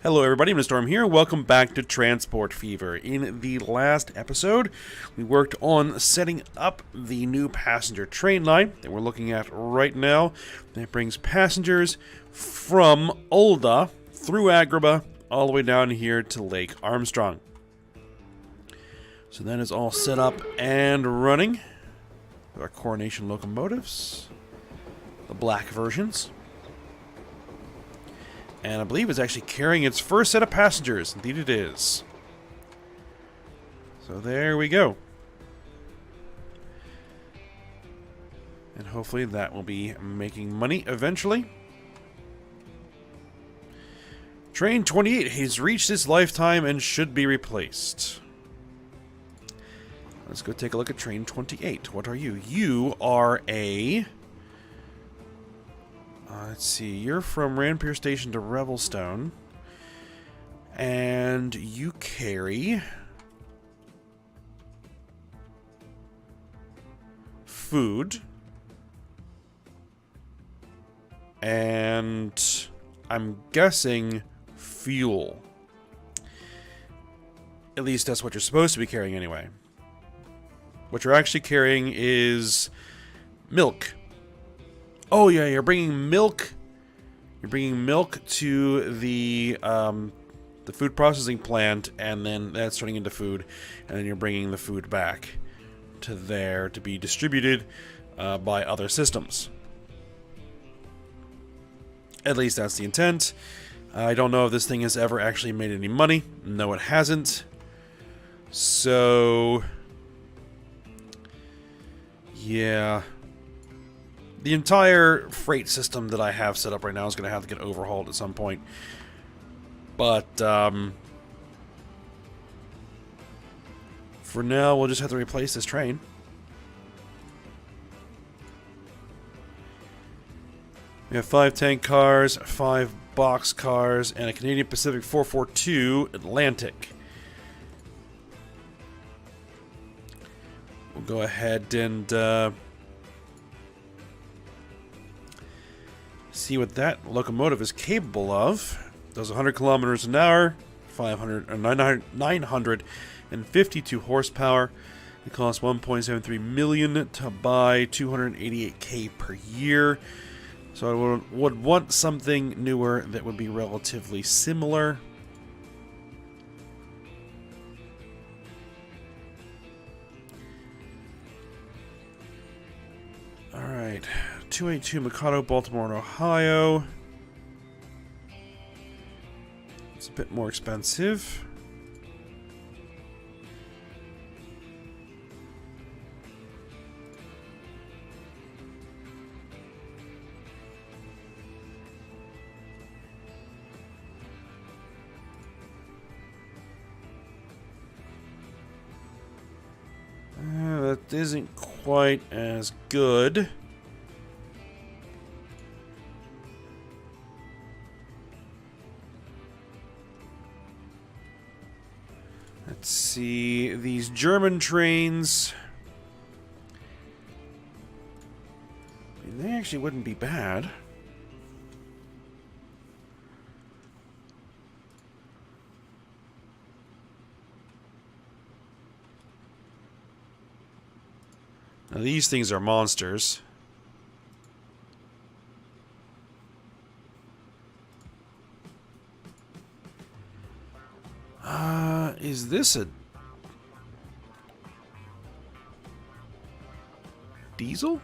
Hello everybody, Mr. Storm here. Welcome back to Transport Fever. In the last episode, we worked on setting up the new passenger train line that we're looking at right now. That brings passengers from Ulda through Agrabah all the way down here to Lake Armstrong. So that is all set up and running. Our Coronation locomotives, the black versions. And I believe it's actually carrying its first set of passengers. Indeed it is. So there we go. And hopefully that will be making money eventually. Train 28 has reached its lifetime and should be replaced. Let's go take a look at Train 28. What are you? You are a... let's see, you're from Rampier Station to Revelstone, and you carry food, and I'm guessing fuel. At least that's what you're supposed to be carrying anyway. What you're actually carrying is milk. Oh yeah, you're bringing milk. You're bringing milk to the food processing plant, and then that's turning into food, and then you're bringing the food back to there to be distributed by other systems. At least that's the intent. I don't know if this thing has ever actually made any money. No, it hasn't. So, yeah. The entire freight system that I have set up right now is going to have to get overhauled at some point. But, for now, we'll just have to replace this train. We have 5 tank cars, 5 box cars, and a Canadian Pacific 442 Atlantic. We'll go ahead and, see what that locomotive is capable of. Does 100 kilometers an hour, 952 horsepower. It costs 1.73 million to buy, 288k per year. So I would want something newer that would be relatively similar. All right. 282 Mikado, Baltimore, and Ohio. It's a bit more expensive. That isn't quite as good. Let's see, these German trains, I mean, they actually wouldn't be bad. Now these things are monsters. Is this a diesel?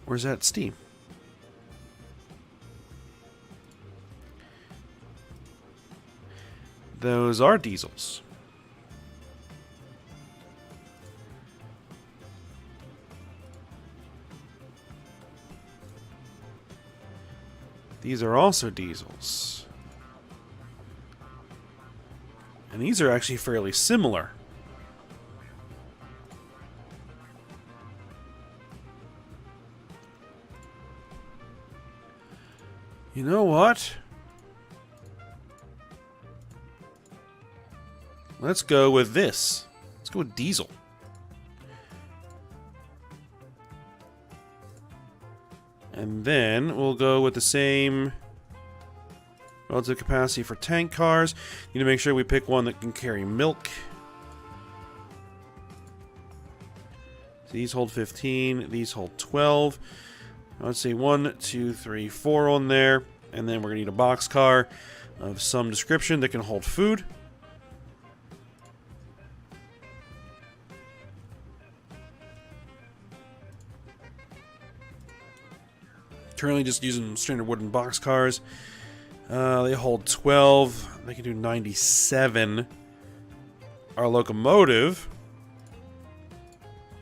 Or is that steam? Those are diesels. These are also diesels. And these are actually fairly similar. You know what? Let's go with this. Let's go with diesel. And then we'll go with the same Relative capacity for tank cars. Need to make sure we pick one that can carry milk. So these hold 15. These hold 12. Let's say 1, 2, 3, 4 on there. And then we're going to need a boxcar of some description that can hold food. Currently just using standard wooden boxcars. They hold 12. They can do 97. Our locomotive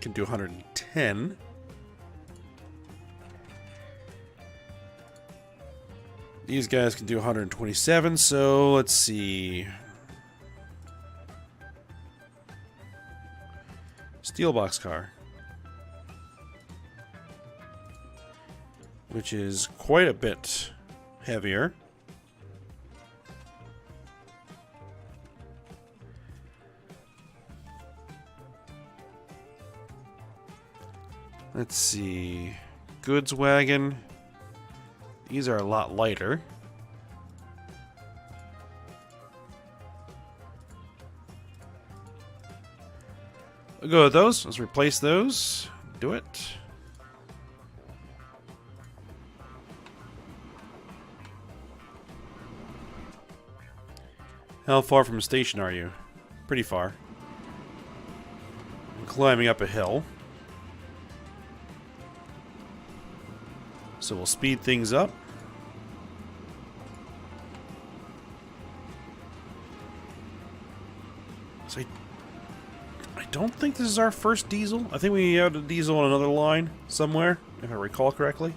can do 110. These guys can do 127, so let's see. Steel boxcar, which is quite a bit heavier. Let's see. Goods wagon. These are a lot lighter. We'll go with those. Let's replace those. Do it. How far from the station are you? Pretty far. I'm climbing up a hill. So we'll speed things up. So I don't think this is our first diesel. I think we had a diesel on another line somewhere, if I recall correctly.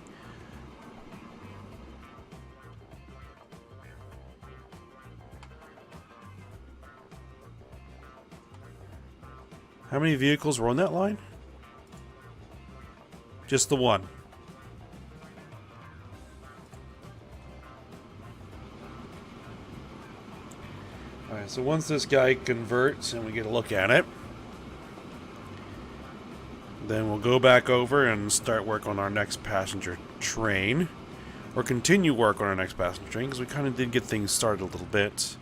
How many vehicles were on that line? Just the one. Alright, so once this guy converts and we get a look at it, then we'll go back over and start work on our next passenger train. Or continue work on our next passenger train, because we kind of did get things started a little bit.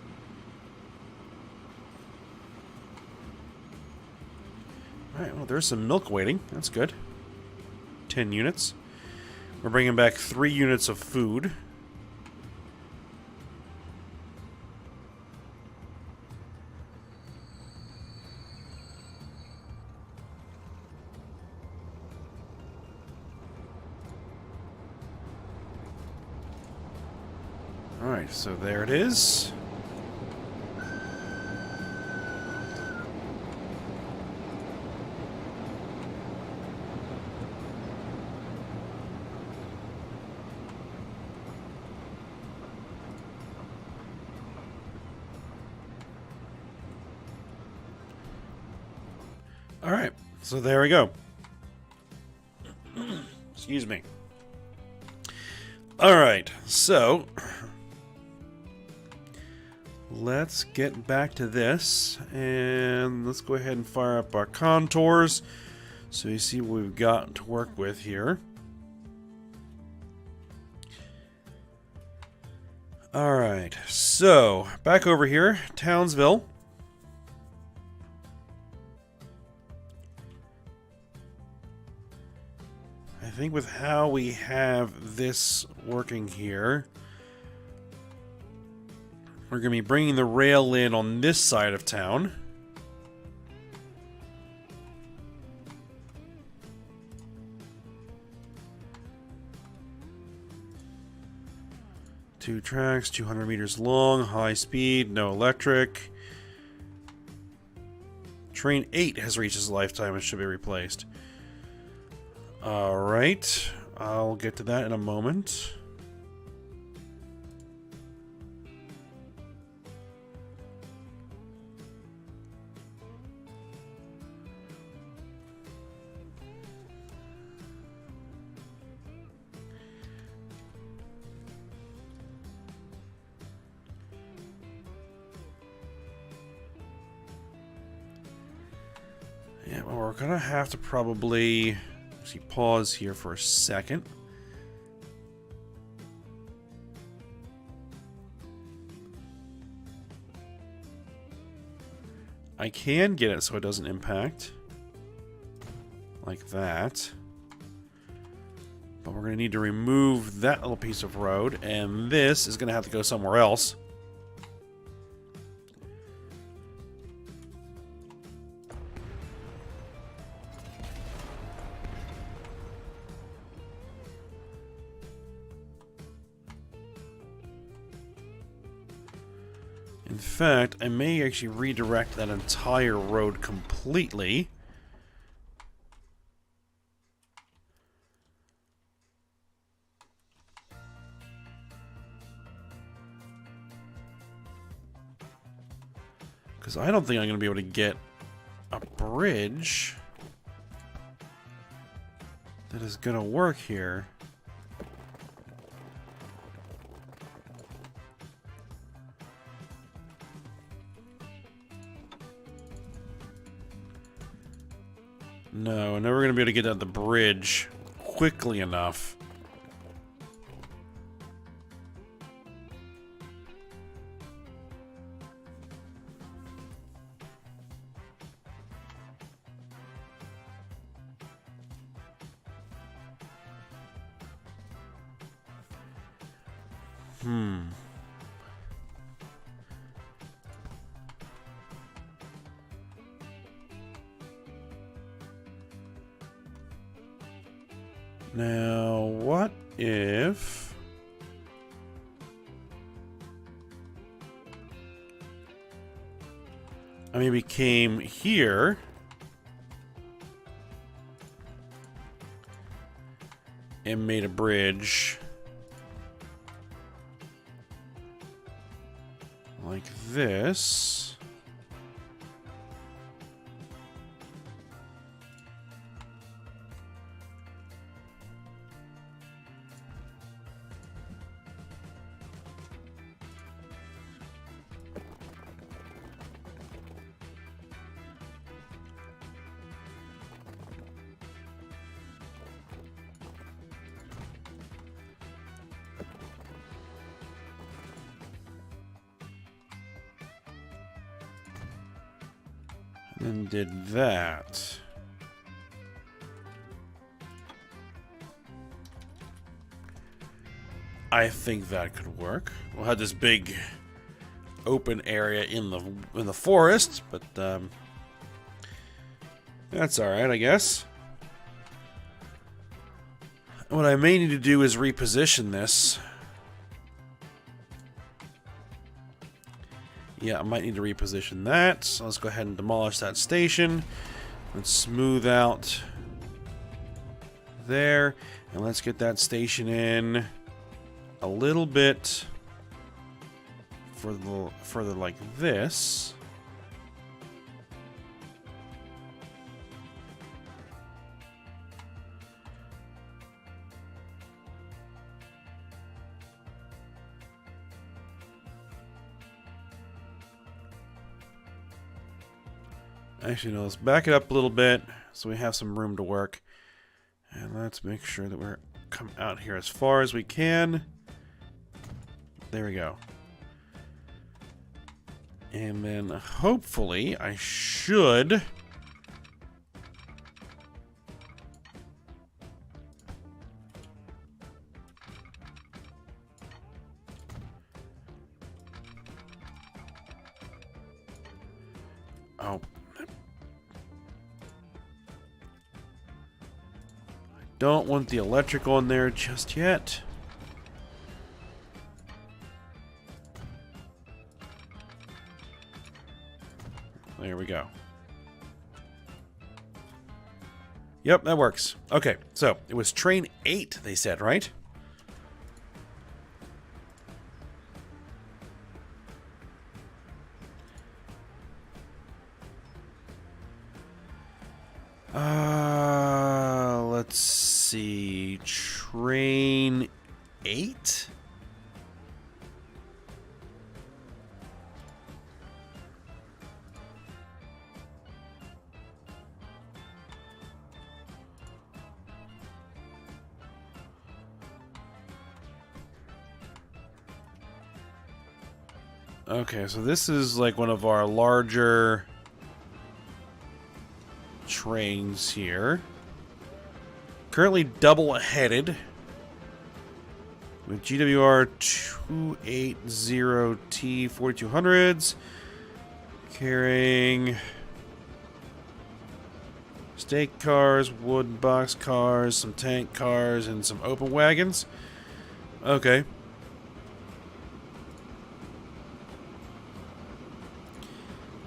Alright, well, there's some milk waiting. That's good. 10 units. We're bringing back 3 units of food. Alright, so there it is. Alright, so there we go. Excuse me. Alright, so let's get back to this, and let's go ahead and fire up our contours so you see what we've got to work with here. Alright, so back over here, Townsville. I think with how we have this working here, we're going to be bringing the rail in on this side of town. Two tracks, 200 meters long, high speed, no electric. Train 8 has reached its lifetime and should be replaced. Alright, I'll get to that in a moment. Yeah, well, we're gonna have to probably actually pause here for a second. I can get it so it doesn't impact. Like that. But we're going to need to remove that little piece of road, and this is going to have to go somewhere else. In fact, I may actually redirect that entire road completely. Because I don't think I'm going to be able to get a bridge that is going to work here. No, I'm never going to be able to get out the bridge quickly enough. Now, what if... I maybe came here... and made a bridge... like this... and did that. I think that could work. We'll have this big open area in the forest, but that's all right, I guess. What I may need to do is reposition this. Yeah, I might need to reposition that. So let's go ahead and demolish that station. Let's smooth out there. And let's get that station in a little bit further like this. Actually, no, let's back it up a little bit so we have some room to work. And let's make sure that we're come out here as far as we can. There we go. And then hopefully I should... Oh. Don't want the electrical in there just yet. There we go. Yep, that works. Okay, so it was train 8, they said, right? Let's see. Train 8? Okay, so this is like one of our larger trains here. Currently double-headed. With GWR 280T 4200s. Carrying stake cars, wood box cars, some tank cars, and some open wagons. Okay.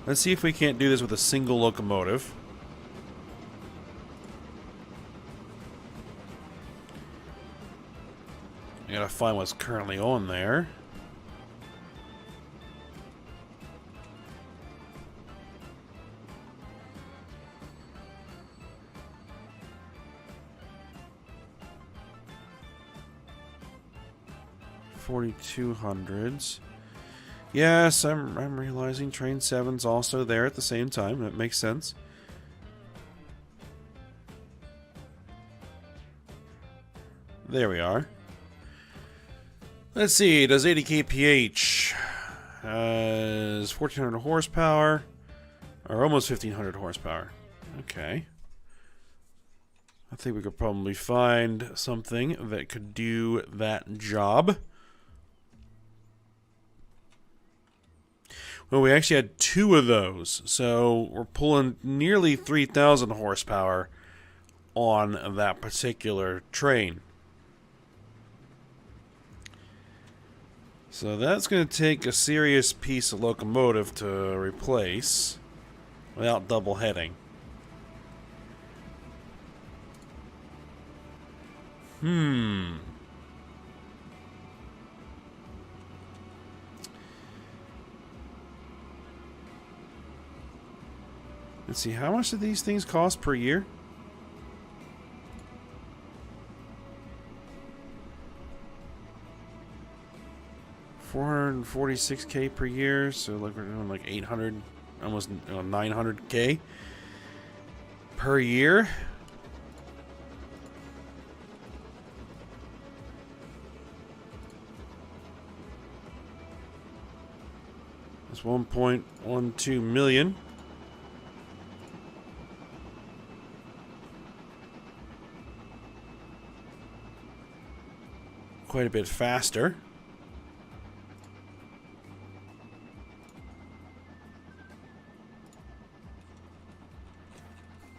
Let's see if we can't do this with a single locomotive. I gotta find what's currently on there. $4,200s. Yes, I'm realizing train 7's also there at the same time. That makes sense. There we are. Let's see, does 80 kph has 1,400 horsepower, or almost 1,500 horsepower. Okay. I think we could probably find something that could do that job. Well, we actually had 2 of those, so we're pulling nearly 3,000 horsepower on that particular train. So that's going to take a serious piece of locomotive to replace without double heading. Let's see, how much do these things cost per year? $446K per year, so like we're doing like 800, almost 900K per year. That's 1.12 million. Quite a bit faster.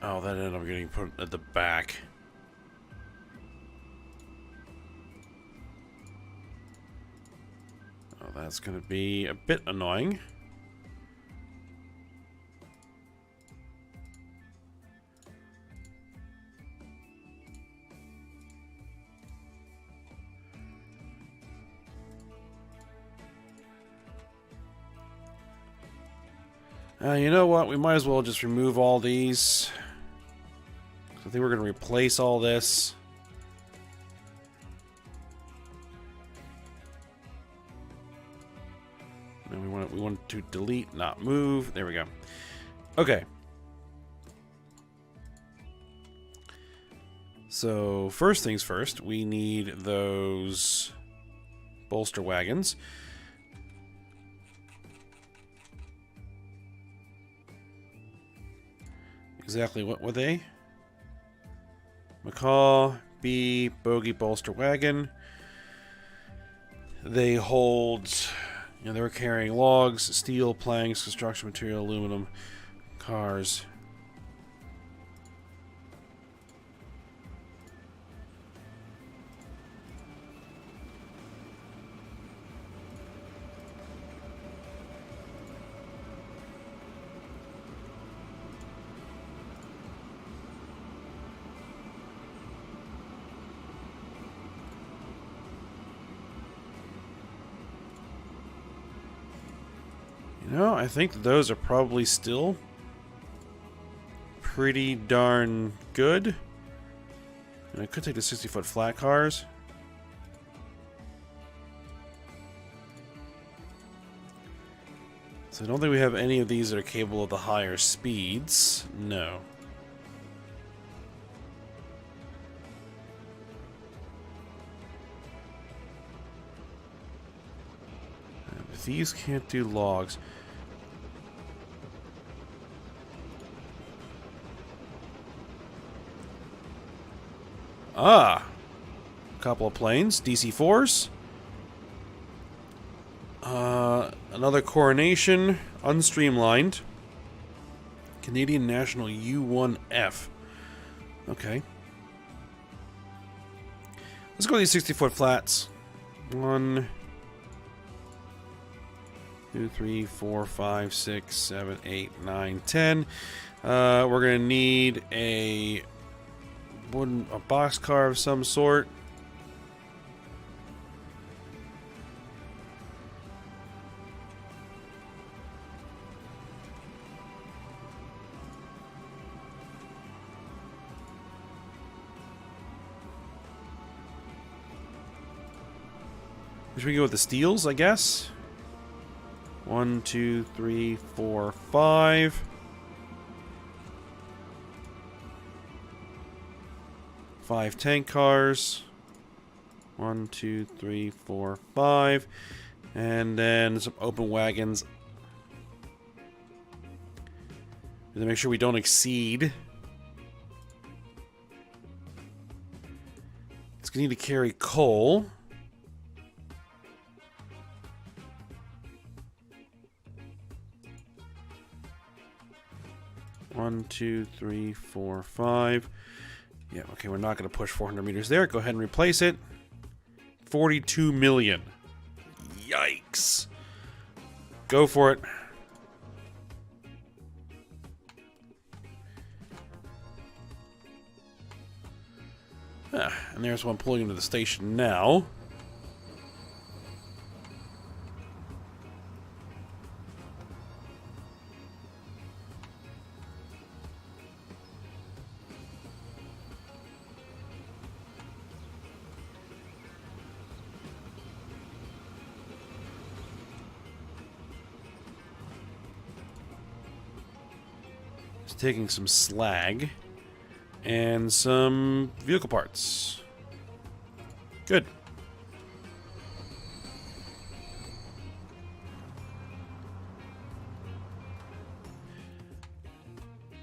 Oh, that ended up getting put at the back. Oh, that's going to be a bit annoying. You know what? We might as well just remove all these. I think we're going to replace all this. And we want to delete, not move. There we go. Okay. So first things first, we need those bolster wagons. Exactly what were they? McCall, B, Bogey, Bolster Wagon. They hold, they were carrying logs, steel, planks, construction material, aluminum, cars. No, I think those are probably still pretty darn good. And I could take the 60-foot flat cars. So I don't think we have any of these that are capable of the higher speeds. No. If these can't do logs. Ah, a couple of planes, DC-4s. Another coronation, unstreamlined. Canadian National U1F. Okay. Let's go with these 60-foot flats. 1, 2, 3, 4, 5, 6, 7, 8, 9, 10. We're going to need a boxcar of some sort. Should we go with the steels, I guess? 1, 2, 3, 4, 5. 5 tank cars. 1, 2, 3, 4, 5. And then some open wagons. To make sure we don't exceed. It's going to need to carry coal. One, 2, 3, 4, 5. Yeah, okay, we're not going to push 400 meters there. Go ahead and replace it. 42 million. Yikes. Go for it. And there's one pulling into the station now. Taking some slag and some vehicle parts. Good.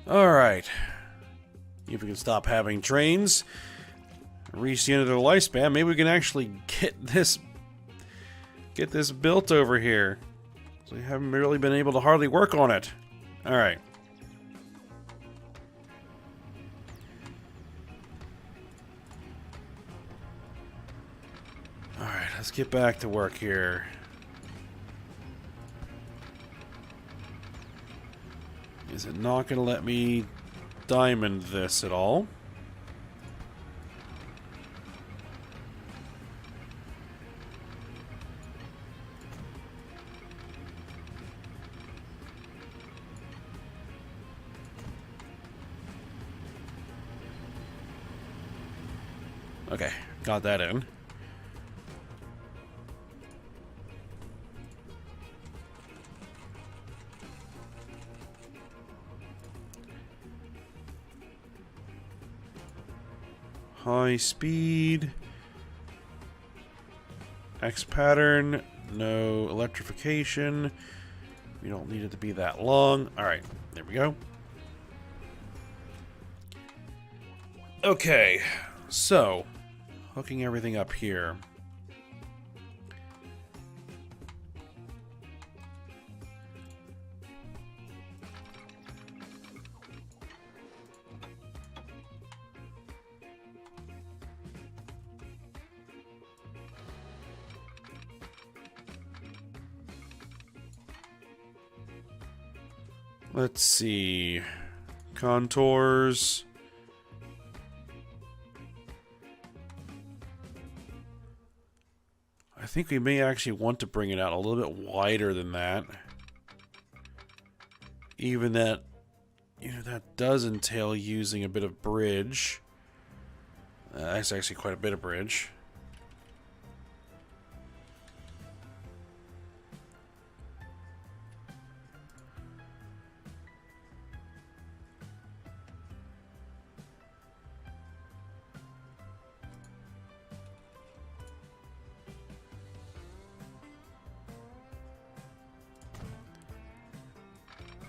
All right. If we can stop having trains, reach the end of their lifespan, maybe we can actually get this built over here. So we haven't really been able to hardly work on it. All right. Let's get back to work here. Is it not going to let me diamond this at all? Okay, got that in. High speed. X pattern. No electrification. We don't need it to be that long. Alright, there we go. Okay, so hooking everything up here. Let's see. Contours. I think we may actually want to bring it out a little bit wider than that. Even that, you know, that does entail using a bit of bridge. That's actually quite a bit of bridge.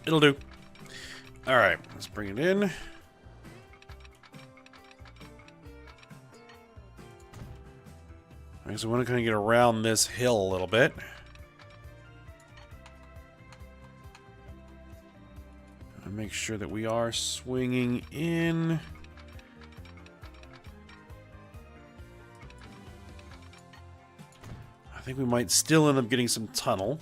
It'll do. Alright, let's bring it in. Alright, so we want to kind of get around this hill a little bit. And make sure that we are swinging in. I think we might still end up getting some tunnel.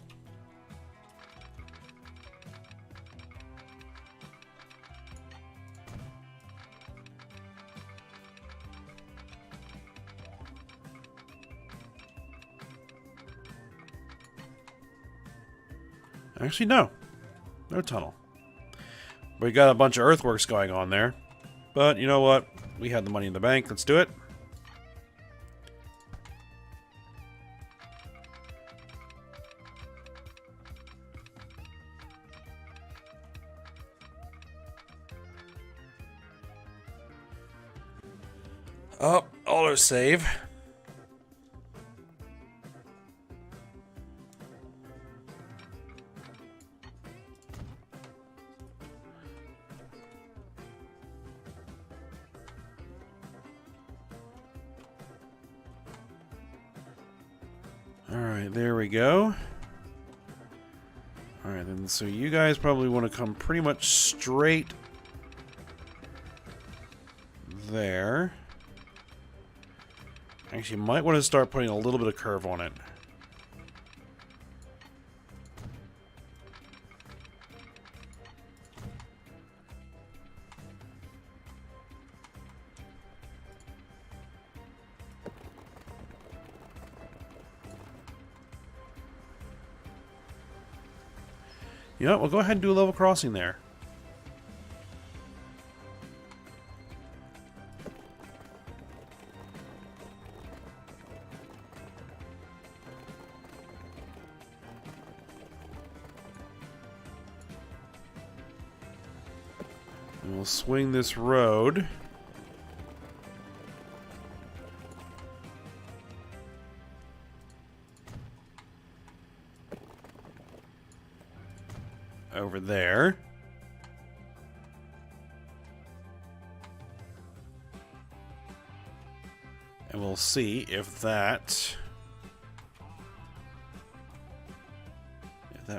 Actually, no. No tunnel. We got a bunch of earthworks going on there. But you know what? We had the money in the bank. Let's do it. Oh, autosave. Alright, there we go. Alright, then so you guys probably want to come pretty much straight there. Actually, you might want to start putting a little bit of curve on it. You know what? We'll go ahead and do a level crossing there. And we'll swing this road. Over there. And we'll see if that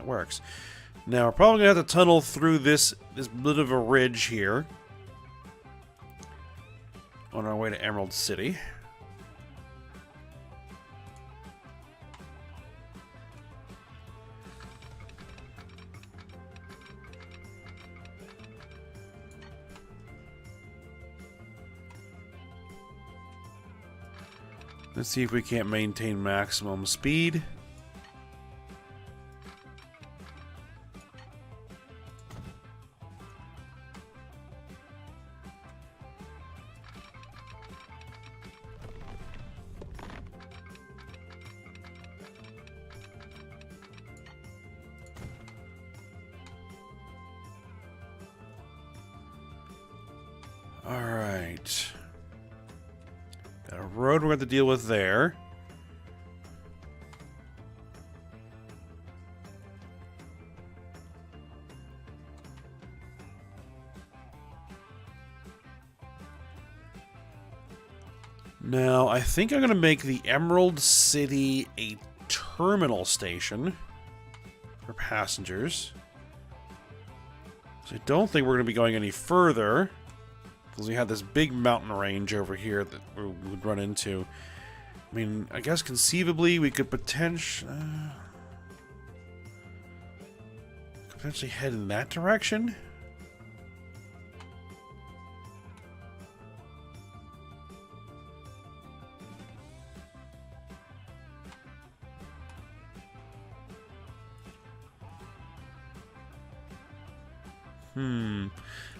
works. Now we're probably gonna have to tunnel through this bit of a ridge here on our way to Emerald City. Let's see if we can't maintain maximum speed. All right. Got a road we're going to deal with there. Now, I think I'm going to make the Emerald City a terminal station for passengers. So I don't think we're going to be going any further, because we have this big mountain range over here that we would run into. I mean, I guess conceivably we could potentially head in that direction.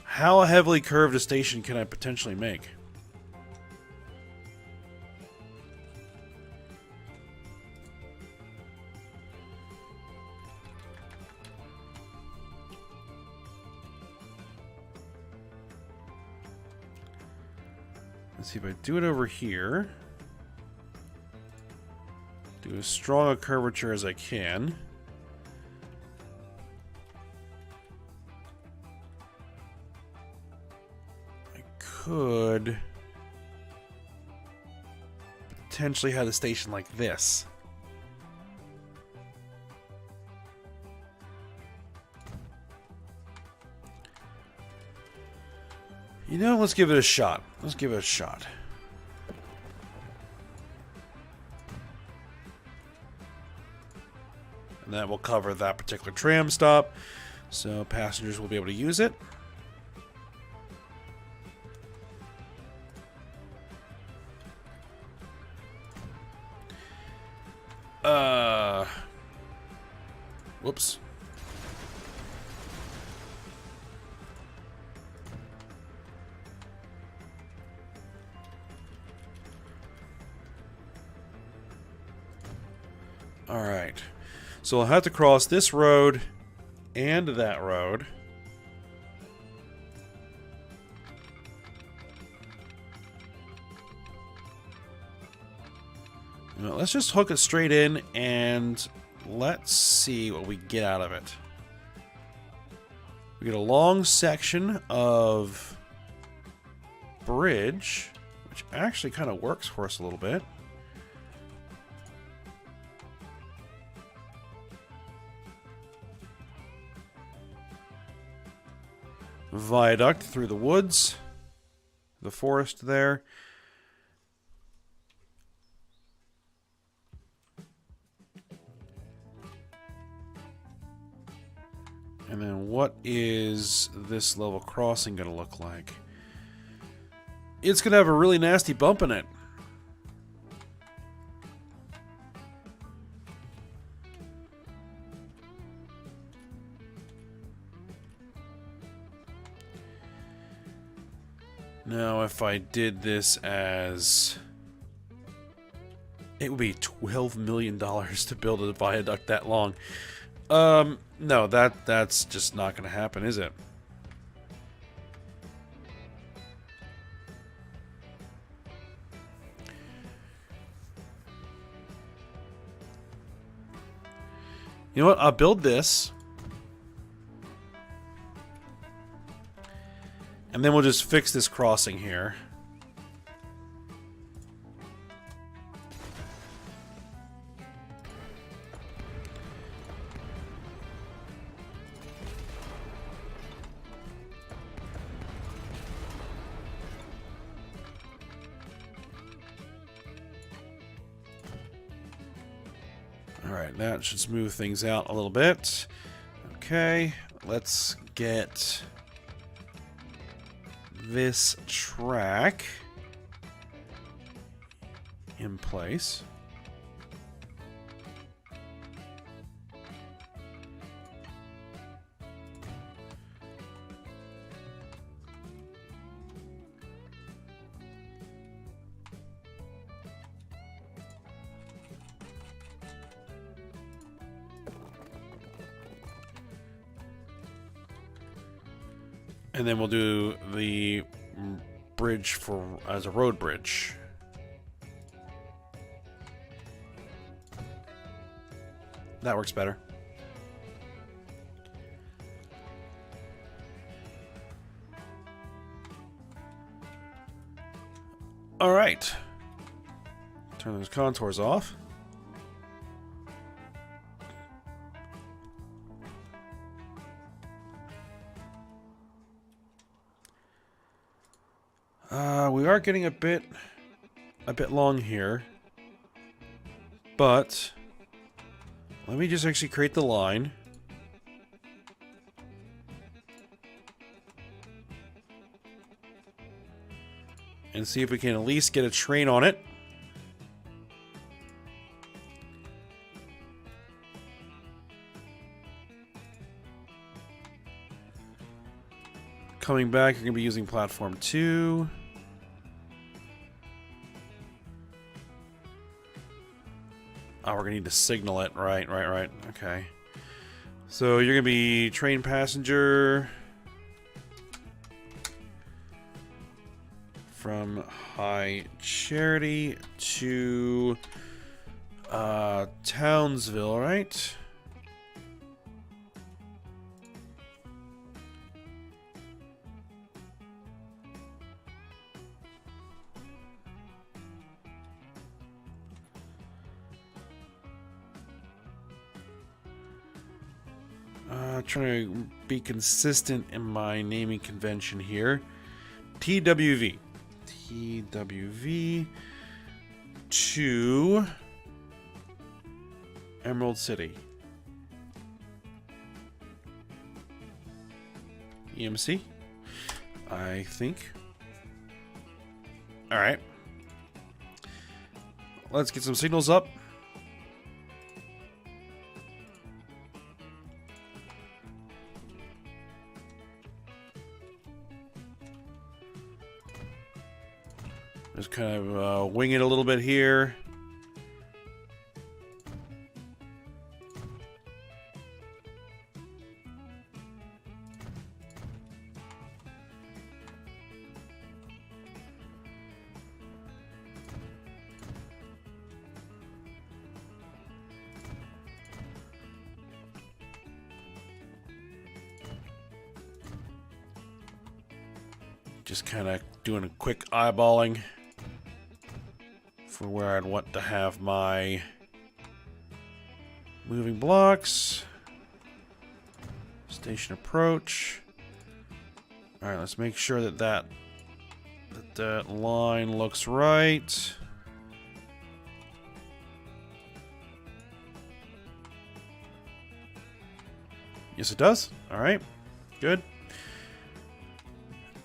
How heavily curved a station can I potentially make? Let's see if I do it over here. Do as strong a curvature as I can. Could potentially had a station like this. You know, let's give it a shot. Let's give it a shot. And that will cover that particular tram stop, so passengers will be able to use it. Whoops. Alright. So I'll have to cross this road and that road. You know, let's just hook it straight in and let's see what we get out of it. We get a long section of bridge, which actually kind of works for us a little bit. Viaduct through the woods, the forest there. And then what is this level crossing going to look like? It's going to have a really nasty bump in it. Now, if I did this as... It would be $12 million to build a viaduct that long. No, that's just not going to happen, is it? You know what? I'll build this. And then we'll just fix this crossing here. Alright, that should smooth things out a little bit. Okay, let's get this track in place. And then we'll do the bridge as a road bridge. That works better. All right. Turn those contours off. We are getting a bit long here, but let me just actually create the line. And see if we can at least get a train on it. Coming back, you're going to be using platform 2. Oh, we're going to need to signal it. Right. Okay. So you're going to be train passenger from High Charity to Townsville, right? trying to be consistent in my naming convention here. TWV. TWV to Emerald City. EMC, I think. Alright. Let's get some signals up. Just kind of wing it a little bit here. Just kind of doing a quick eyeballing for where I'd want to have my moving blocks. Station approach. All right, let's make sure that line looks right. Yes, it does. All right, good.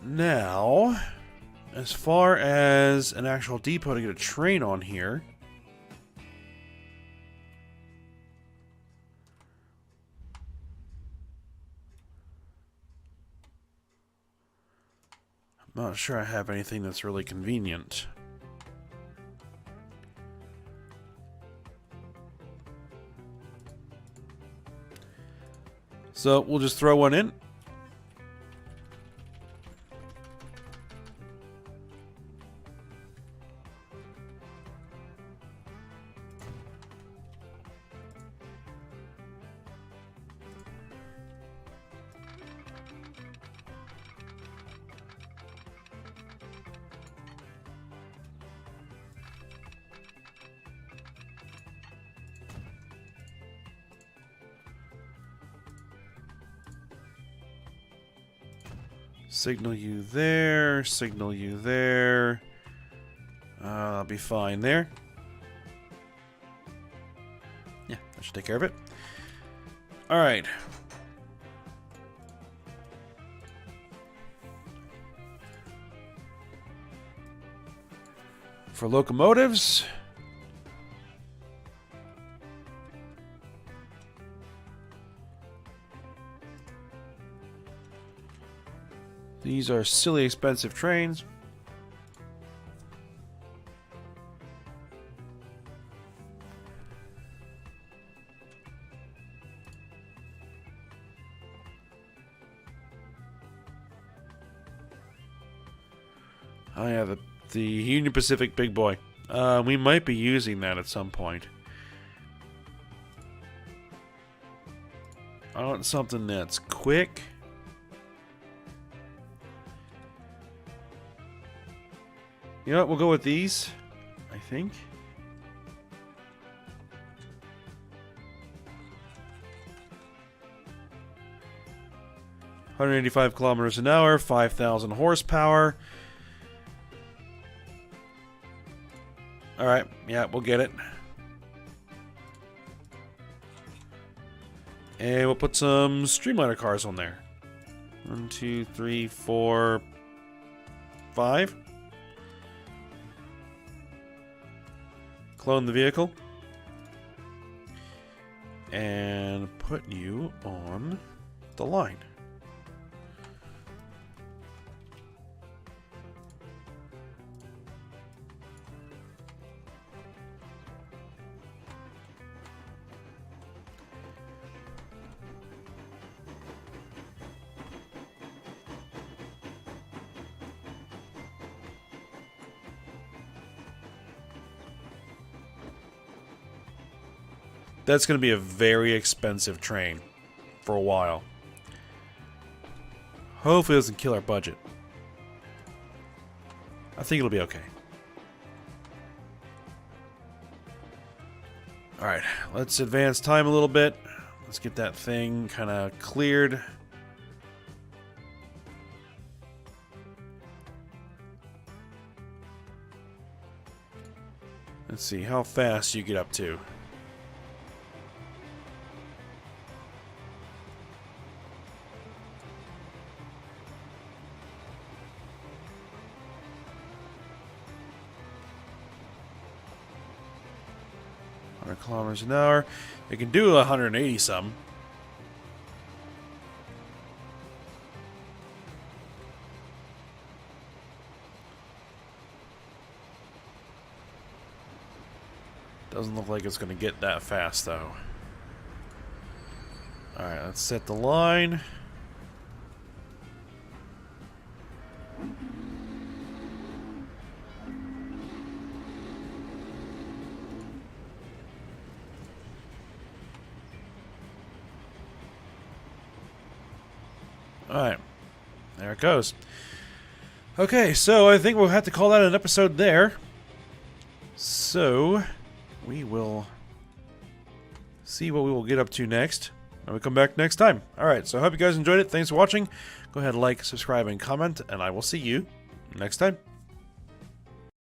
Now, as far as an actual depot to get a train on here, I'm not sure I have anything that's really convenient. So we'll just throw one in. Signal you there, signal you there. I'll be fine there. Yeah, that should take care of it. All right. For locomotives, these are silly expensive trains. Oh yeah, the Union Pacific Big Boy. We might be using that at some point. I want something that's quick. You know what? We'll go with these, I think. (185 kilometers an hour, 5,000 horsepower). All right, yeah, we'll get it. And we'll put some Streamliner cars on there. 1, 2, 3, 4, 5. Clone the vehicle. And put you on the line. That's going to be a very expensive train for a while. Hopefully it doesn't kill our budget. I think it'll be okay. Alright, let's advance time a little bit. Let's get that thing kind of cleared. Let's see how fast you get up to. Kilometers an hour. It can do 180 some. Doesn't look like it's going to get that fast though. Alright, let's set the line. Alright, there it goes. Okay, so I think we'll have to call that an episode there. So, we will see what we will get up to next when we come back next time. Alright, so I hope you guys enjoyed it. Thanks for watching. Go ahead, like, subscribe, and comment, and I will see you next time.